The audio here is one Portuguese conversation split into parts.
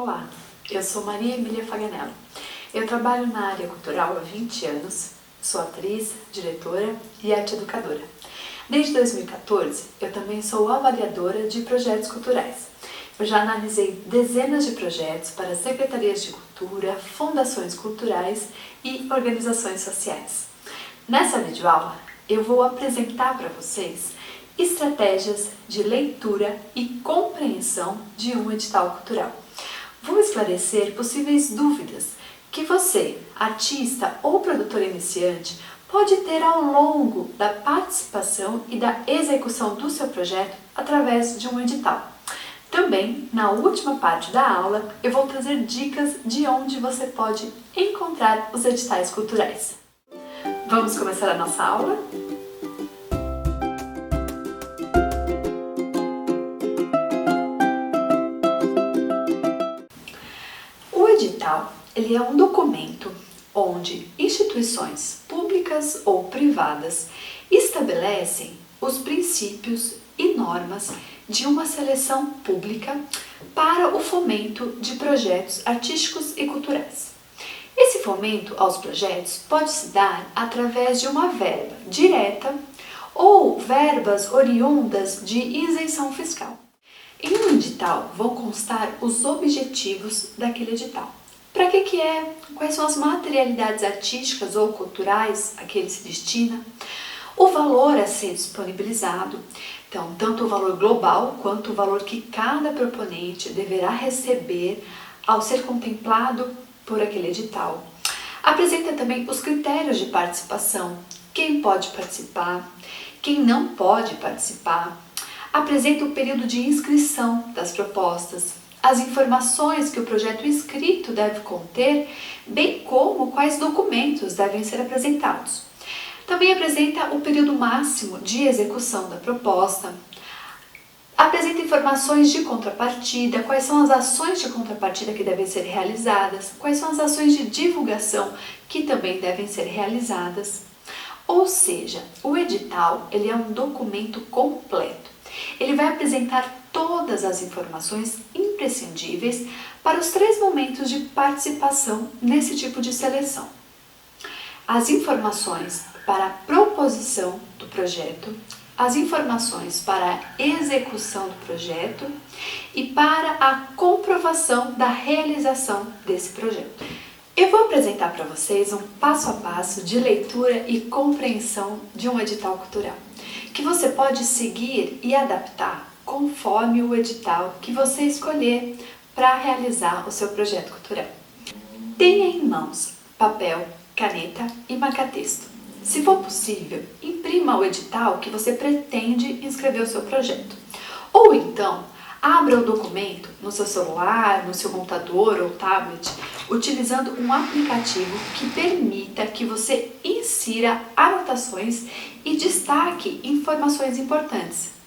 Olá, eu sou Maria Emília Faganello. Eu trabalho na área cultural há 20 anos, sou atriz, diretora e arte educadora. Desde 2014, eu também sou avaliadora de projetos culturais. Eu já analisei dezenas de projetos para secretarias de cultura, fundações culturais e organizações sociais. Nessa videoaula, eu vou apresentar para vocês estratégias de leitura e compreensão de um edital cultural. Vou esclarecer possíveis dúvidas que você, artista ou produtor iniciante, pode ter ao longo da participação e da execução do seu projeto através de um edital. Também, na última parte da aula, eu vou trazer dicas de onde você pode encontrar os editais culturais. Vamos começar a nossa aula? O edital, ele é um documento onde instituições públicas ou privadas estabelecem os princípios e normas de uma seleção pública para o fomento de projetos artísticos e culturais. Esse fomento aos projetos pode se dar através de uma verba direta ou verbas oriundas de isenção fiscal. Em um edital vão constar os objetivos daquele edital. Para que é? Quais são as materialidades artísticas ou culturais a que ele se destina? O valor a ser disponibilizado, então tanto o valor global quanto o valor que cada proponente deverá receber ao ser contemplado por aquele edital. Apresenta também os critérios de participação, quem pode participar, quem não pode participar. Apresenta o período de inscrição das propostas, as informações que o projeto escrito deve conter, bem como quais documentos devem ser apresentados. Também apresenta o período máximo de execução da proposta, apresenta informações de contrapartida, quais são as ações de contrapartida que devem ser realizadas, quais são as ações de divulgação que também devem ser realizadas. Ou seja, o edital ele é um documento completo. Ele vai apresentar todas as informações imprescindíveis para os 3 momentos de participação nesse tipo de seleção. As informações para a proposição do projeto, as informações para a execução do projeto e para a comprovação da realização desse projeto. Eu vou apresentar para vocês um passo a passo de leitura e compreensão de um edital cultural, que você pode seguir e adaptar conforme o edital que você escolher para realizar o seu projeto cultural. Tenha em mãos papel, caneta e marca-texto. Se for possível, imprima o edital que você pretende inscrever o seu projeto. Ou então, abra o documento no seu celular, no seu computador ou tablet, utilizando um aplicativo que permita que você insira anotações e destaque informações importantes.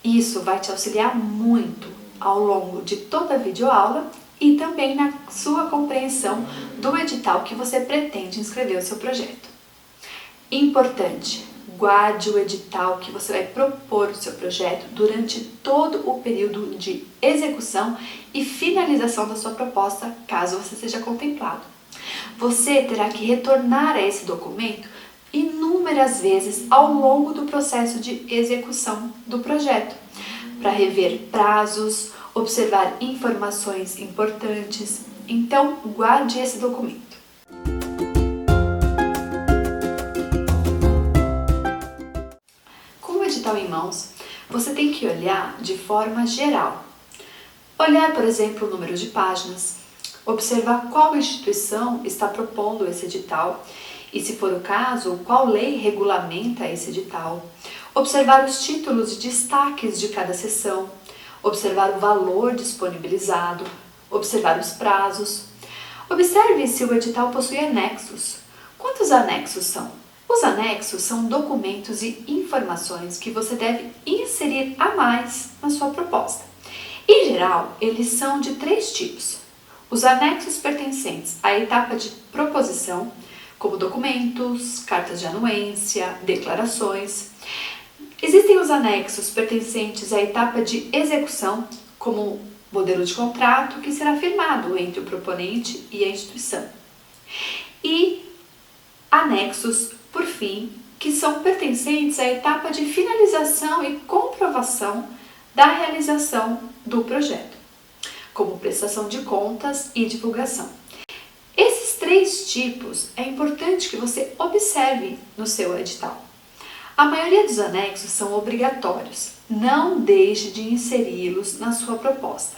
Isso vai te auxiliar muito ao longo de toda a videoaula e também na sua compreensão do edital que você pretende inscrever o seu projeto. Importante, guarde o edital que você vai propor o seu projeto durante todo o período de execução e finalização da sua proposta, caso você seja contemplado. Você terá que retornar a esse documento inúmeras vezes ao longo do processo de execução do projeto, para rever prazos, observar informações importantes. Então, guarde esse documento. Com o edital em mãos, você tem que olhar de forma geral. Olhar, por exemplo, o número de páginas, observar qual instituição está propondo esse edital e, se for o caso, qual lei regulamenta esse edital. Observar os títulos e destaques de cada seção, observar o valor disponibilizado, observar os prazos. Observe se o edital possui anexos. Quantos anexos são? Os anexos são documentos e informações que você deve inserir a mais na sua proposta. Em geral, eles são de 3 tipos. Os anexos pertencentes à etapa de proposição, como documentos, cartas de anuência, declarações. Existem os anexos pertencentes à etapa de execução, como modelo de contrato que será firmado entre o proponente e a instituição, e anexos, por fim, que são pertencentes à etapa de finalização e comprovação da realização do projeto, como prestação de contas e divulgação. Esses 3 tipos é importante que você observe no seu edital. A maioria dos anexos são obrigatórios, não deixe de inseri-los na sua proposta.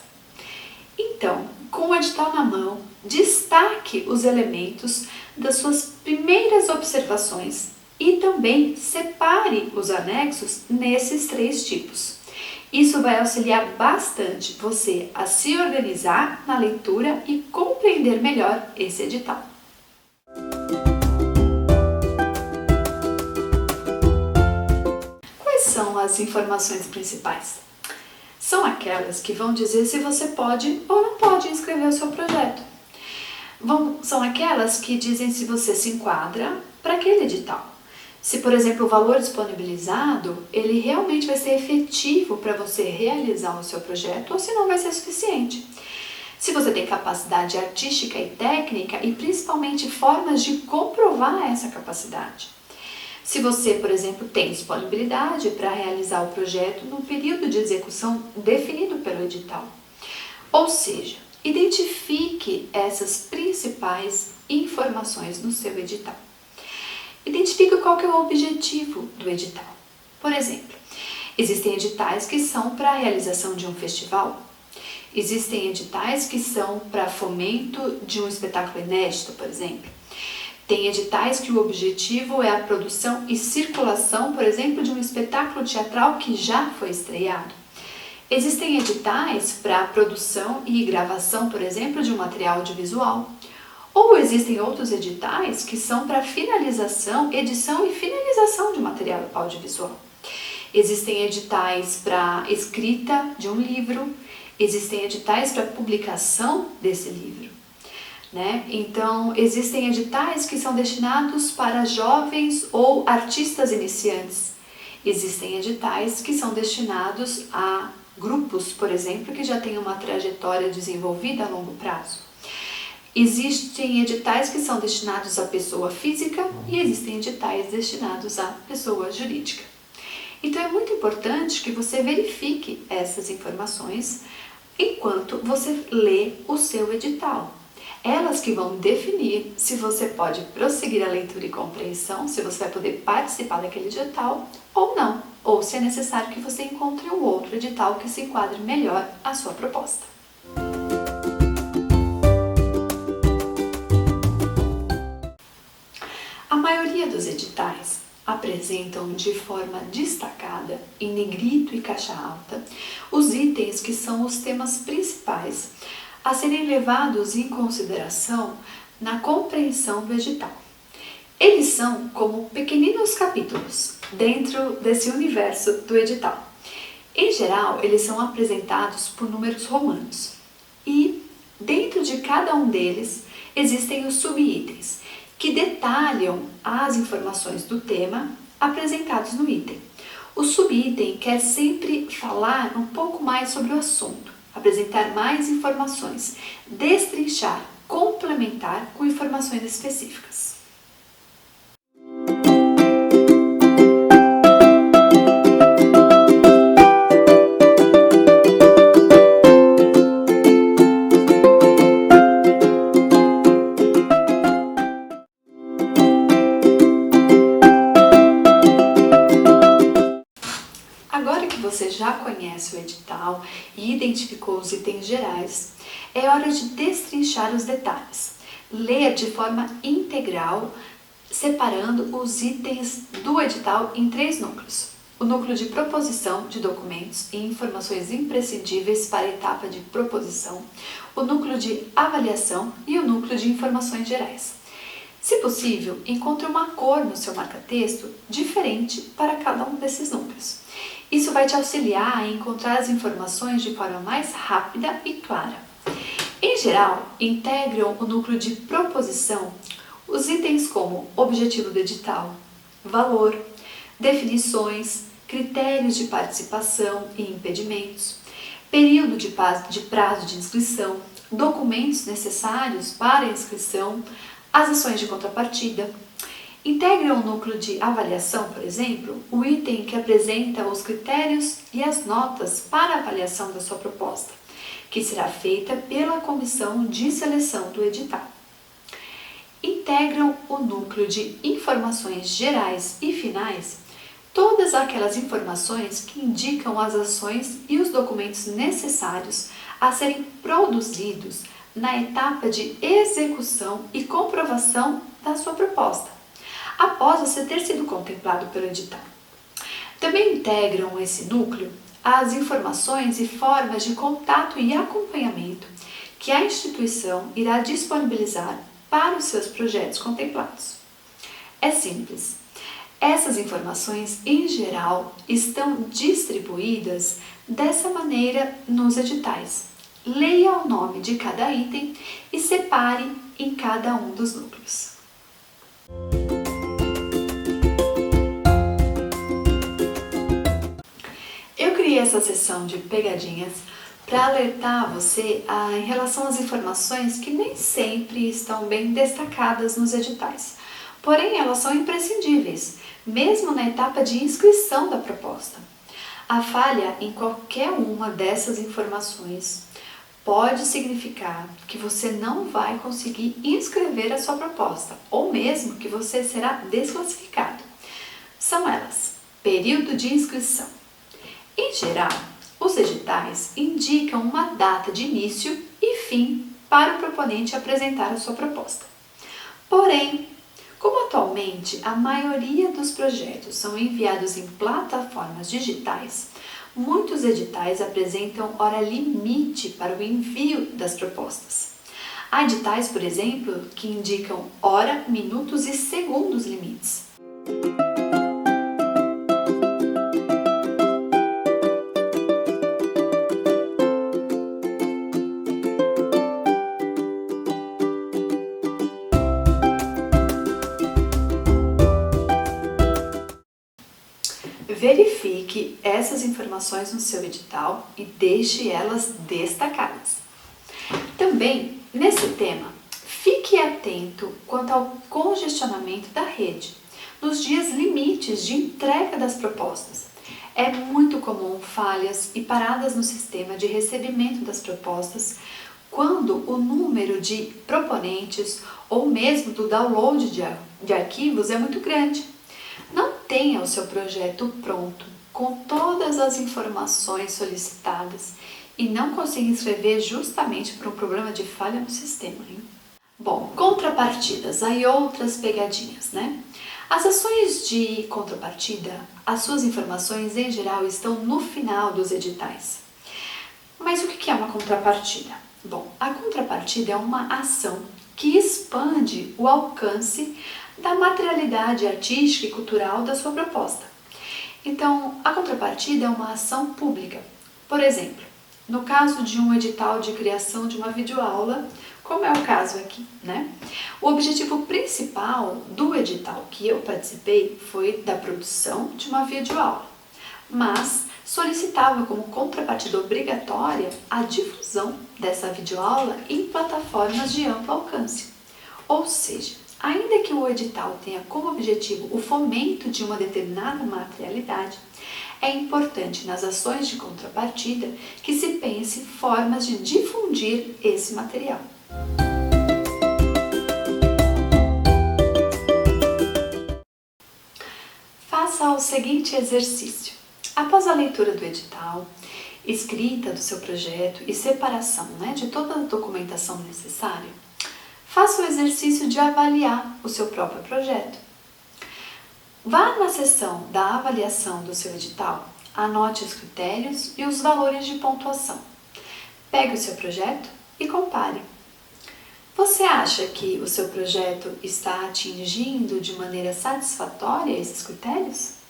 Então, com o edital na mão, destaque os elementos das suas primeiras observações e também separe os anexos nesses 3 tipos. Isso vai auxiliar bastante você a se organizar na leitura e compreender melhor esse edital. Quais são as informações principais? São aquelas que vão dizer se você pode ou não pode inscrever o seu projeto. São aquelas que dizem se você se enquadra para aquele edital. Se, por exemplo, o valor disponibilizado, ele realmente vai ser efetivo para você realizar o seu projeto ou se não vai ser suficiente. Se você tem capacidade artística e técnica e principalmente formas de comprovar essa capacidade. Se você, por exemplo, tem disponibilidade para realizar o projeto no período de execução definido pelo edital. Ou seja, identifique essas principais informações no seu edital. Identifique qual que é o objetivo do edital. Por exemplo, existem editais que são para a realização de um festival. Existem editais que são para fomento de um espetáculo inédito, por exemplo. Tem editais que o objetivo é a produção e circulação, por exemplo, de um espetáculo teatral que já foi estreado. Existem editais para a produção e gravação, por exemplo, de um material audiovisual. Ou existem outros editais que são para finalização, edição e finalização de material audiovisual. Existem editais para escrita de um livro, existem editais para publicação desse livro, né? Então, existem editais que são destinados para jovens ou artistas iniciantes. Existem editais que são destinados a grupos, por exemplo, que já têm uma trajetória desenvolvida a longo prazo. Existem editais que são destinados à pessoa física e existem editais destinados à pessoa jurídica. Então é muito importante que você verifique essas informações enquanto você lê o seu edital. Elas que vão definir se você pode prosseguir a leitura e compreensão, se você vai poder participar daquele edital ou não, ou se é necessário que você encontre um outro edital que se enquadre melhor à sua proposta. A maioria dos editais apresentam de forma destacada, em negrito e caixa alta, os itens que são os temas principais a serem levados em consideração na compreensão do edital. Eles são como pequeninos capítulos dentro desse universo do edital. Em geral, eles são apresentados por números romanos e dentro de cada um deles existem os subitens, que detalham as informações do tema apresentados no item. O subitem quer sempre falar um pouco mais sobre o assunto, apresentar mais informações, destrinchar, complementar com informações específicas. Agora que você já conhece o edital e identificou os itens gerais, é hora de destrinchar os detalhes. Ler de forma integral, separando os itens do edital em 3 núcleos. O núcleo de proposição de documentos e informações imprescindíveis para a etapa de proposição, o núcleo de avaliação e o núcleo de informações gerais. Se possível, encontre uma cor no seu marca-texto diferente para cada um desses núcleos. Isso vai te auxiliar a encontrar as informações de forma mais rápida e clara. Em geral, integram o núcleo de proposição os itens como objetivo do edital, valor, definições, critérios de participação e impedimentos, período de prazo de inscrição, documentos necessários para a inscrição, as ações de contrapartida. Integre ao núcleo de avaliação, por exemplo, o item que apresenta os critérios e as notas para a avaliação da sua proposta, que será feita pela comissão de seleção do edital. Integram o núcleo de informações gerais e finais todas aquelas informações que indicam as ações e os documentos necessários a serem produzidos na etapa de execução e comprovação da sua proposta, após você ter sido contemplado pelo edital. Também integram esse núcleo as informações e formas de contato e acompanhamento que a instituição irá disponibilizar para os seus projetos contemplados. É simples. Essas informações, em geral, estão distribuídas dessa maneira nos editais. Leia o nome de cada item e separe em cada um dos núcleos. Eu criei essa sessão de pegadinhas para alertar você em relação às informações que nem sempre estão bem destacadas nos editais. Porém, elas são imprescindíveis, mesmo na etapa de inscrição da proposta. A falha em qualquer uma dessas informações pode significar que você não vai conseguir inscrever a sua proposta, ou mesmo que você será desclassificado. São elas: período de inscrição. Em geral, os editais indicam uma data de início e fim para o proponente apresentar a sua proposta. Porém, como atualmente a maioria dos projetos são enviados em plataformas digitais, muitos editais apresentam hora limite para o envio das propostas. Há editais, por exemplo, que indicam hora, minutos e segundos limites. Verifique essas informações no seu edital e deixe elas destacadas. Também, nesse tema, fique atento quanto ao congestionamento da rede, nos dias limites de entrega das propostas. É muito comum falhas e paradas no sistema de recebimento das propostas quando o número de proponentes ou mesmo do download de arquivos é muito grande. Não tenha o seu projeto pronto, com todas as informações solicitadas e não consiga inscrever justamente por um problema de falha no sistema, hein? Bom, contrapartidas, aí outras pegadinhas, né? As ações de contrapartida, as suas informações em geral estão no final dos editais. Mas o que é uma contrapartida? Bom, a contrapartida é uma ação que expande o alcance da materialidade artística e cultural da sua proposta. Então, a contrapartida é uma ação pública. Por exemplo, no caso de um edital de criação de uma videoaula, como é o caso aqui, né? O objetivo principal do edital que eu participei foi da produção de uma videoaula, mas solicitava como contrapartida obrigatória a difusão dessa videoaula em plataformas de amplo alcance. Ou seja, ainda que o edital tenha como objetivo o fomento de uma determinada materialidade, é importante nas ações de contrapartida que se pense formas de difundir esse material. Faça o seguinte exercício. Após a leitura do edital, escrita do seu projeto e separação, de toda a documentação necessária, faça o exercício de avaliar o seu próprio projeto. Vá na seção da avaliação do seu edital, anote os critérios e os valores de pontuação. Pegue o seu projeto e compare. Você acha que o seu projeto está atingindo de maneira satisfatória esses critérios?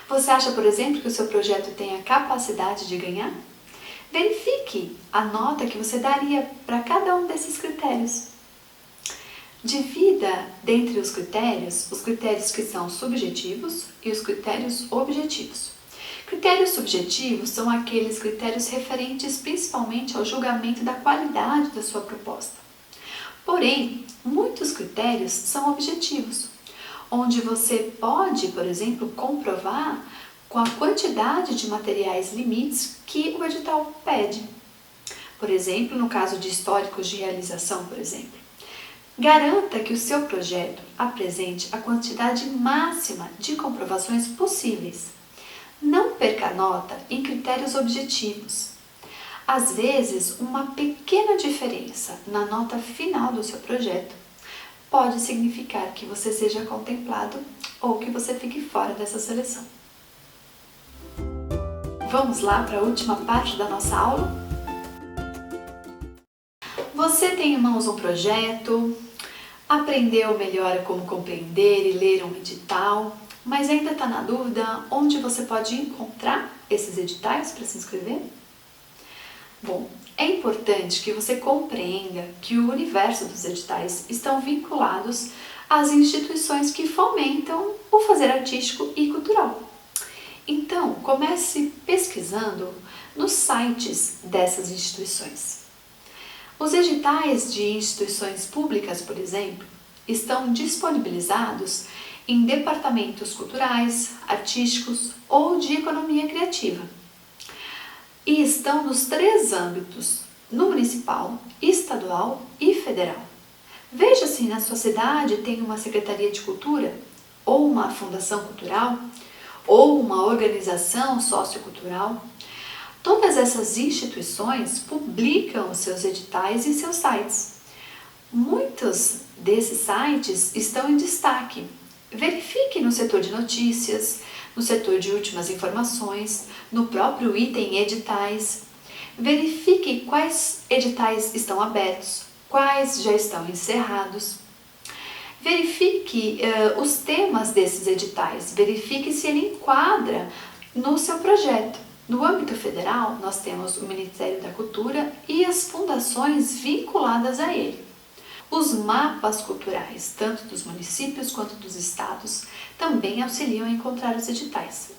Você acha, por exemplo, que o seu projeto tem a capacidade de ganhar? Verifique a nota que você daria para cada um desses critérios. Divida dentre os critérios que são subjetivos e os critérios objetivos. Critérios subjetivos são aqueles critérios referentes principalmente ao julgamento da qualidade da sua proposta. Porém, muitos critérios são objetivos, onde você pode, por exemplo, comprovar com a quantidade de materiais limites que o edital pede. Por exemplo, no caso de históricos de realização, por exemplo. Garanta que o seu projeto apresente a quantidade máxima de comprovações possíveis. Não perca nota em critérios objetivos. Às vezes, uma pequena diferença na nota final do seu projeto pode significar que você seja contemplado ou que você fique fora dessa seleção. Vamos lá para a última parte da nossa aula? Você tem em mãos um projeto, aprendeu melhor como compreender e ler um edital, mas ainda está na dúvida onde você pode encontrar esses editais para se inscrever? Bom, é importante que você compreenda que o universo dos editais estão vinculados às instituições que fomentam o fazer artístico e cultural. Então, comece pesquisando nos sites dessas instituições. Os editais de instituições públicas, por exemplo, estão disponibilizados em departamentos culturais, artísticos ou de economia criativa. E estão nos 3 âmbitos, no municipal, estadual e federal. Veja se na sua cidade tem uma secretaria de cultura, ou uma fundação cultural, ou uma organização sociocultural. Todas essas instituições publicam os seus editais em seus sites. Muitos desses sites estão em destaque. Verifique no setor de notícias, no setor de últimas informações, no próprio item editais. Verifique quais editais estão abertos, quais já estão encerrados. Verifique os temas desses editais, verifique se ele enquadra no seu projeto. No âmbito federal, nós temos o Ministério da Cultura e as fundações vinculadas a ele. Os mapas culturais, tanto dos municípios quanto dos estados, também auxiliam a encontrar os editais.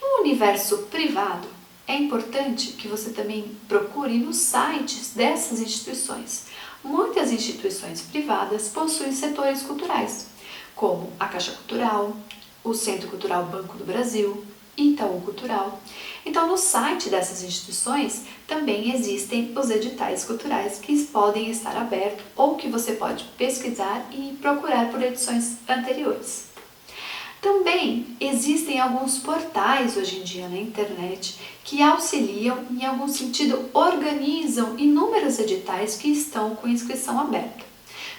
No universo privado, é importante que você também procure nos sites dessas instituições. Muitas instituições privadas possuem setores culturais, como a Caixa Cultural, o Centro Cultural Banco do Brasil, Itaú Cultural. Então, no site dessas instituições também existem os editais culturais que podem estar abertos ou que você pode pesquisar e procurar por edições anteriores. Também existem alguns portais hoje em dia na internet que auxiliam, em algum sentido, organizam inúmeros editais que estão com inscrição aberta.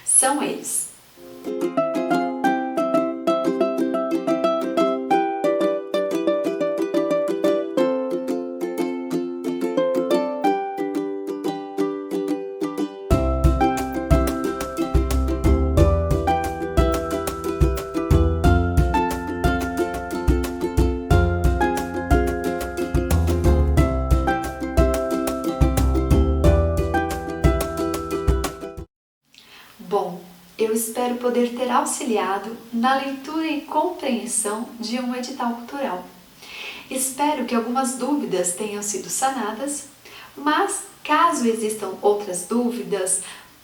São eles: Bom, eu espero poder ter auxiliado na leitura e compreensão de um edital cultural. Espero que algumas dúvidas tenham sido sanadas, mas caso existam outras dúvidas,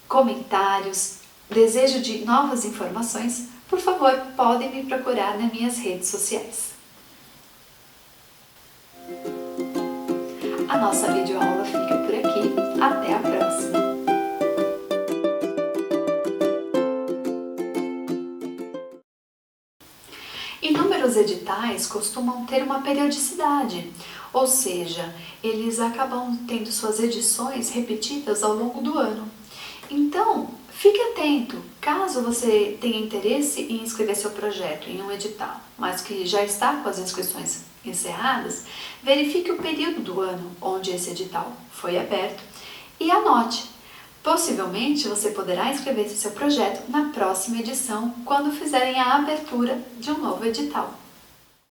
comentários, desejo de novas informações, por favor, podem me procurar nas minhas redes sociais. A nossa videoaula fica por aqui. Até a próxima! Inúmeros editais costumam ter uma periodicidade, ou seja, eles acabam tendo suas edições repetidas ao longo do ano. Então, fique atento, caso você tenha interesse em inscrever seu projeto em um edital, mas que já está com as inscrições encerradas, verifique o período do ano onde esse edital foi aberto e anote. Possivelmente você poderá inscrever seu projeto na próxima edição, quando fizerem a abertura de um novo edital.